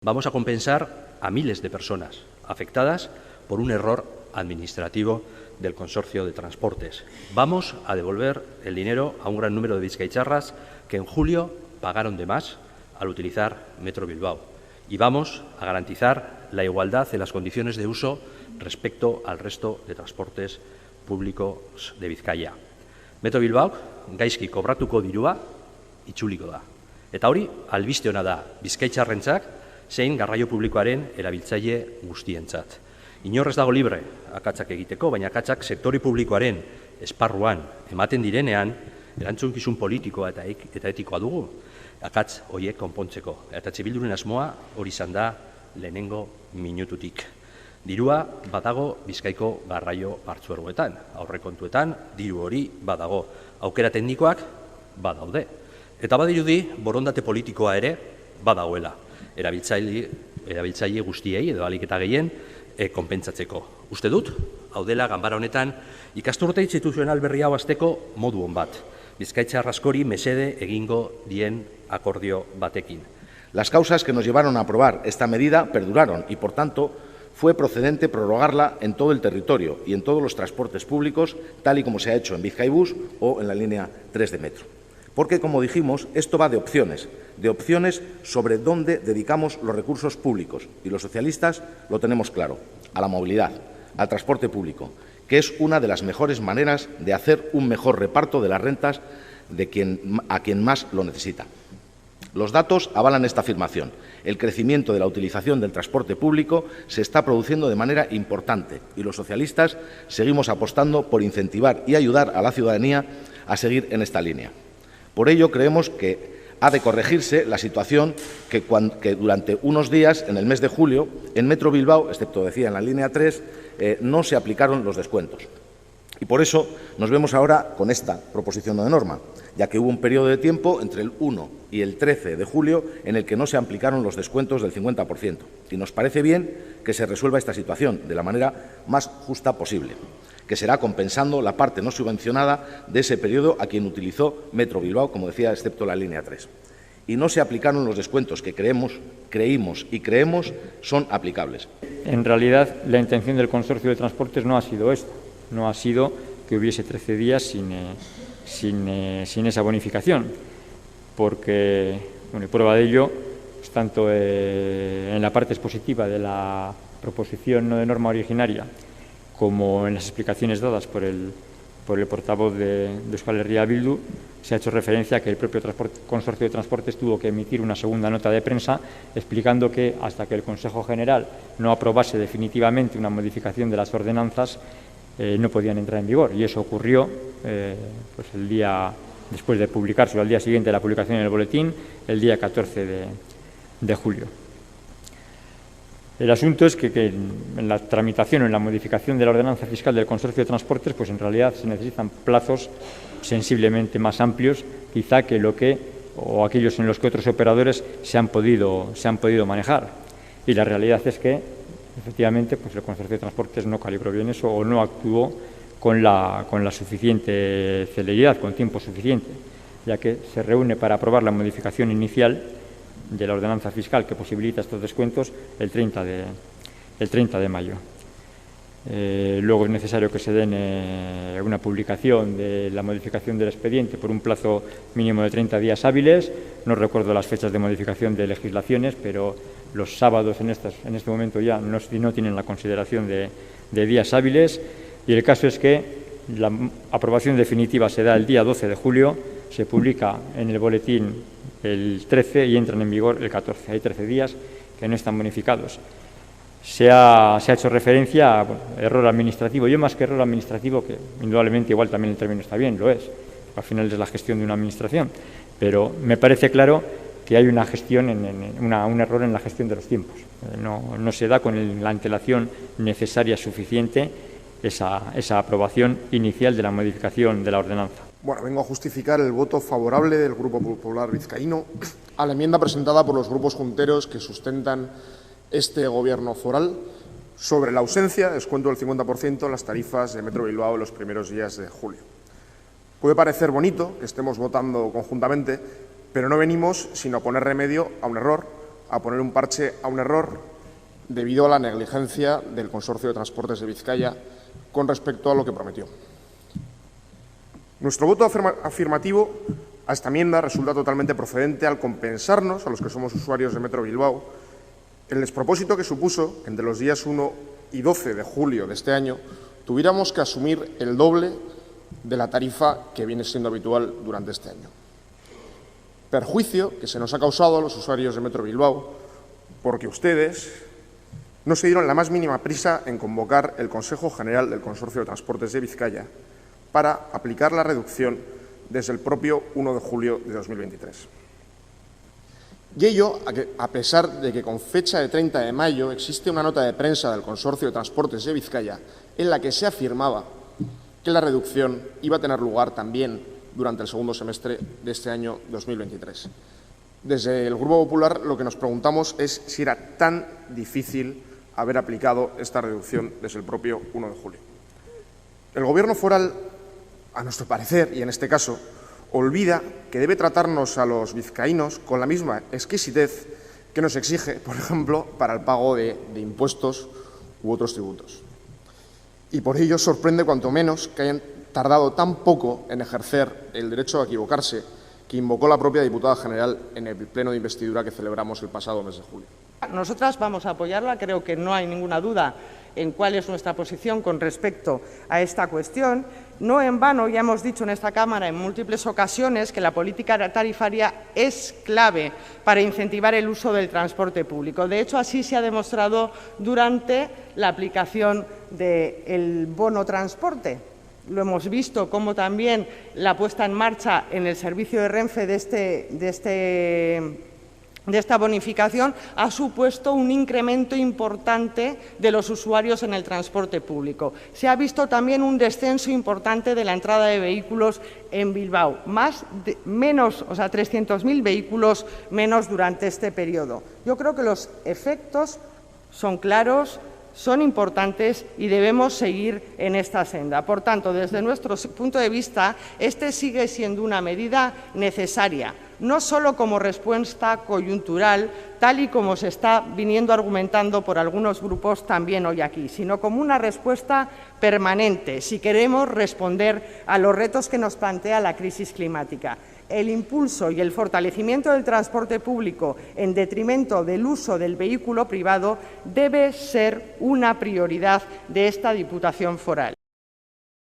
Vamos a compensar a miles de personas afectadas por un error administrativo del Consorcio de Transportes. Vamos a devolver el dinero a un gran número de bizkaicharras que en julio pagaron de más al utilizar Metro Bilbao. Y vamos a garantizar la igualdad en las condiciones de uso respecto al resto de transportes públicos de Bizkaia. Metro Bilbao gaizki kobratuko dirua itzuliko da. Eta hori albiste ona da bizkaitxarrentzat zein garraio publikoaren erabiltzaile guztientzat. Inor ez dago libre akatsak egiteko, baina akatsak sektore publikoaren esparruan ematen direnean, erantzukizun politikoa eta etikoa dugu, akats horiek konpontzeko. Eta Bilduren asmoa hori izan da lehenengo minututik. Dirua badago Bizkaiko garraio partzuergoetan, aurrekontuetan diru hori badago. Aukera teknikoak badaude. Eta badirudi borondate politikoa ere badagoela. Erabiltzaile guztiei edo ahalik eta gehien konpentsatzeko. Uste dut, hau dela ganbara honetan ikasturte instituzional berri hau hasteko modu on bat. Bizkaitxar askori mesede egingo dien akordio batekin. Las causas que nos llevaron a aprobar esta medida perduraron y, por tanto, fue procedente prorrogarla en todo el territorio y en todos los transportes públicos, tal y como se ha hecho en Bizkaibus o en la línea 3 de Metro. Porque, como dijimos, esto va de opciones sobre dónde dedicamos los recursos públicos. Y los socialistas lo tenemos claro, a la movilidad, al transporte público, que es una de las mejores maneras de hacer un mejor reparto de las rentas a quien más lo necesita. Los datos avalan esta afirmación. El crecimiento de la utilización del transporte público se está produciendo de manera importante y los socialistas seguimos apostando por incentivar y ayudar a la ciudadanía a seguir en esta línea. Por ello, creemos que ha de corregirse la situación que durante unos días, en el mes de julio, en Metro Bilbao, excepto decía en la línea 3, no se aplicaron los descuentos. Y por eso nos vemos ahora con esta proposición de norma, ya que hubo un periodo de tiempo entre el 1 y el 13 de julio en el que no se aplicaron los descuentos del 50%. Y nos parece bien que se resuelva esta situación de la manera más justa posible, que será compensando la parte no subvencionada de ese periodo a quien utilizó Metro Bilbao, como decía, excepto la línea 3. Y no se aplicaron los descuentos que creímos son aplicables. En realidad, la intención del Consorcio de Transportes no ha sido esto, no ha sido que hubiese 13 días sin esa bonificación, porque, bueno, y prueba de ello, pues, tanto en la parte expositiva de la proposición no de norma originaria, como en las explicaciones dadas por el portavoz de Euskal Herria Bildu, se ha hecho referencia a que el propio Consorcio de Transportes tuvo que emitir una segunda nota de prensa explicando que hasta que el Consejo General no aprobase definitivamente una modificación de las ordenanzas no podían entrar en vigor. Y eso ocurrió pues el día después de publicarse, o al día siguiente de la publicación en el boletín, el día 14 de julio. El asunto es que en la tramitación o en la modificación de la ordenanza fiscal del Consorcio de Transportes, pues en realidad se necesitan plazos sensiblemente más amplios, quizá que aquellos en los que otros operadores se han podido manejar. Y la realidad es que, efectivamente, pues el Consorcio de Transportes no calibró bien eso o no actuó con la suficiente celeridad, con tiempo suficiente, ya que se reúne para aprobar la modificación inicial de la ordenanza fiscal que posibilita estos descuentos el 30 de mayo. Luego es necesario que se den una publicación de la modificación del expediente por un plazo mínimo de 30 días hábiles. No recuerdo las fechas de modificación de legislaciones, pero los sábados en este momento ya no tienen la consideración de días hábiles. Y el caso es que la aprobación definitiva se da el día 12 de julio, se publica en el boletín el 13 y entran en vigor el 14. Hay 13 días que no están bonificados. Se ha hecho referencia a error administrativo. Yo, más que error administrativo, que indudablemente igual también el término está bien, lo es. Al final es la gestión de una administración. Pero me parece claro que hay una gestión, un error en la gestión de los tiempos. No se da con la antelación necesaria suficiente esa aprobación inicial de la modificación de la ordenanza. Bueno, vengo a justificar el voto favorable del Grupo Popular Vizcaíno a la enmienda presentada por los grupos junteros que sustentan este Gobierno foral sobre la ausencia de descuento del 50% en las tarifas de Metro Bilbao en los primeros días de julio. Puede parecer bonito que estemos votando conjuntamente, pero no venimos sino a poner remedio a un error a poner un parche a un error debido a la negligencia del Consorcio de Transportes de Vizcaya con respecto a lo que prometió. Nuestro voto afirmativo a esta enmienda resulta totalmente procedente al compensarnos, a los que somos usuarios de Metro Bilbao, el despropósito que supuso que entre los días 1 y 12 de julio de este año tuviéramos que asumir el doble de la tarifa que viene siendo habitual durante este año. Perjuicio que se nos ha causado a los usuarios de Metro Bilbao porque ustedes no se dieron la más mínima prisa en convocar el Consejo General del Consorcio de Transportes de Vizcaya para aplicar la reducción desde el propio 1 de julio de 2023. Y ello, a pesar de que con fecha de 30 de mayo existe una nota de prensa del Consorcio de Transportes de Vizcaya en la que se afirmaba que la reducción iba a tener lugar también durante el segundo semestre de este año 2023. Desde el Grupo Popular lo que nos preguntamos es si era tan difícil haber aplicado esta reducción desde el propio 1 de julio. El Gobierno foral, a nuestro parecer, y en este caso, olvida que debe tratarnos a los vizcaínos con la misma exquisitez que nos exige, por ejemplo, para el pago de impuestos u otros tributos. Y por ello sorprende cuanto menos que hayan tardado tan poco en ejercer el derecho a equivocarse que invocó la propia diputada general en el pleno de investidura que celebramos el pasado mes de julio. Nosotras vamos a apoyarla, creo que no hay ninguna duda en cuál es nuestra posición con respecto a esta cuestión. No en vano, ya hemos dicho en esta Cámara en múltiples ocasiones que la política tarifaria es clave para incentivar el uso del transporte público. De hecho, así se ha demostrado durante la aplicación del bono transporte. Lo hemos visto como también la puesta en marcha en el servicio de Renfe de esta bonificación ha supuesto un incremento importante de los usuarios en el transporte público. Se ha visto también un descenso importante de la entrada de vehículos en Bilbao, menos 300.000 vehículos menos durante este periodo. Yo creo que los efectos son claros, son importantes y debemos seguir en esta senda. Por tanto, desde nuestro punto de vista, este sigue siendo una medida necesaria, no solo como respuesta coyuntural, tal y como se está viniendo argumentando por algunos grupos también hoy aquí, sino como una respuesta permanente si queremos responder a los retos que nos plantea la crisis climática. El impulso y el fortalecimiento del transporte público en detrimento del uso del vehículo privado debe ser una prioridad de esta Diputación foral.